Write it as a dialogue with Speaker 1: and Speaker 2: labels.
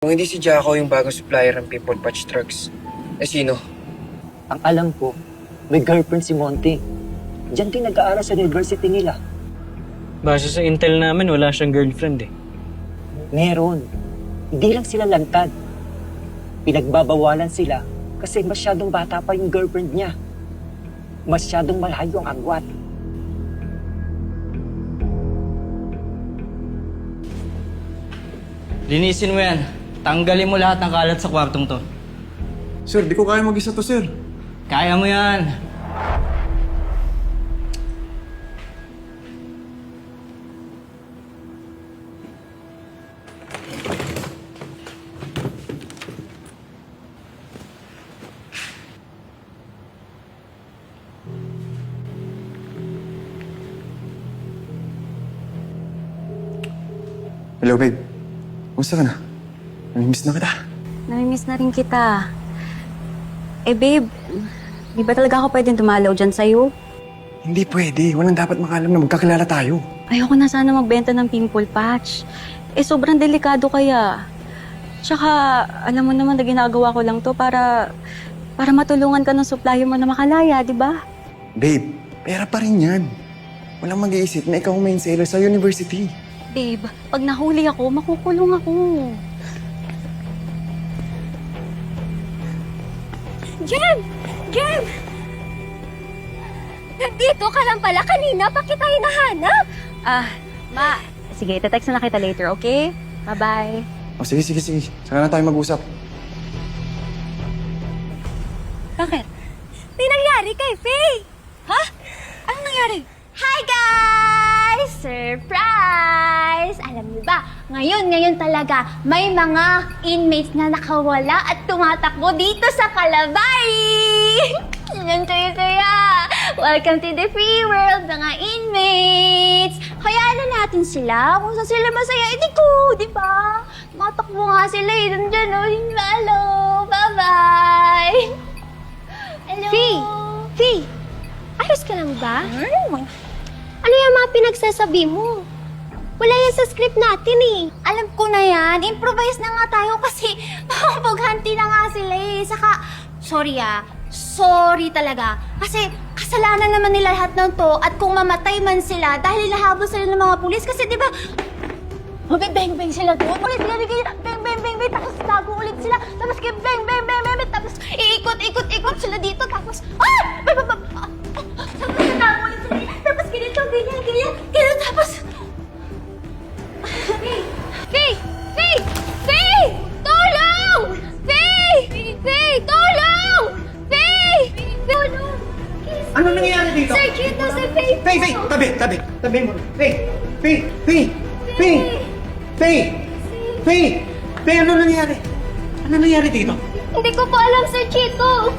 Speaker 1: Kung hindi si Jaco yung bagong supplier ng Pimple Patch Drugs, eh sino?
Speaker 2: Ang alam ko, may girlfriend si Monty. Diyan din nag-aaral sa university nila.
Speaker 3: Base sa intel namin, wala siyang girlfriend eh.
Speaker 2: Meron. Hindi lang sila lantad. Pinagbabawalan sila kasi masyadong bata pa yung girlfriend niya. Masyadong malayo ang agwat.
Speaker 4: Linisin mo yan. Tanggalin mo lahat ng kalat sa kwartong to.
Speaker 5: Sir, di ko kaya mag-isa to, sir.
Speaker 4: Kaya mo yan.
Speaker 5: Hello, babe. Kumusta ka na? Namimiss na kita.
Speaker 6: Namimiss na rin kita. Eh babe, di ba talaga ako pwedeng dumalaw dyan sa'yo?
Speaker 5: Hindi pwede. Walang dapat makalam na magkakilala tayo.
Speaker 6: Ayoko na sana magbenta ng pimple patch. Eh sobrang delikado kaya. Tsaka, alam mo naman na ginagawa ko lang to para matulungan ka ng supplier mo na makalaya, di ba?
Speaker 5: Babe, pera pa rin yan. Walang mag-iisip na ikaw ang main seller sa university.
Speaker 6: Babe, pag nahuli ako, makukulong ako.
Speaker 7: Jem! Jem! Nandito ka lang pala kanina, pa kita hinahanap.
Speaker 6: Ma, sige, text na kita later, okay? Bye-bye.
Speaker 5: O sige. Saka na tayo mag-usap.
Speaker 7: Bakit? May nangyari kay Faye! Ha? Anong nangyari? Hi guys! Surprise! Alam niyo ba, ngayon talaga, may mga inmates na nakawala at tumatakbo dito sa Kalabay! Yan saya! Welcome to the free world, mga inmates! Hayaan na natin sila. Kung saan sila masaya, edi ko, di ba? Tumatakbo nga sila eh. Nandyan o, hello! Bye-bye! Hello! Faye! Ayos ka lang ba? Ano yung mga pinagsasabi mo? Wala yan sa script natin eh. Alam ko na yan. Improvise na nga tayo kasi paghanti na nga sila eh. Saka, sorry talaga. Kasi kasalanan naman nila lahat ng to at kung mamatay man sila dahil nahabol sila ng mga pulis kasi di ba bang sila doon. Ulit sila bang, tapos tago ulit sila. Tapos bang, tapos iikot sila dito. Tapos, tapos natago ulit sila. Tapos ganito, ganyan. Tapos, Faye! Tulong! Faye! Tulong! Faye! Tulong!
Speaker 4: Ano nangyayari dito?
Speaker 7: Sir Chito, si Faye!
Speaker 4: Faye! Tabi mo. Faye! Ano nangyayari? Ano nangyayari dito?
Speaker 7: Hindi ko po alam, Sir Chito.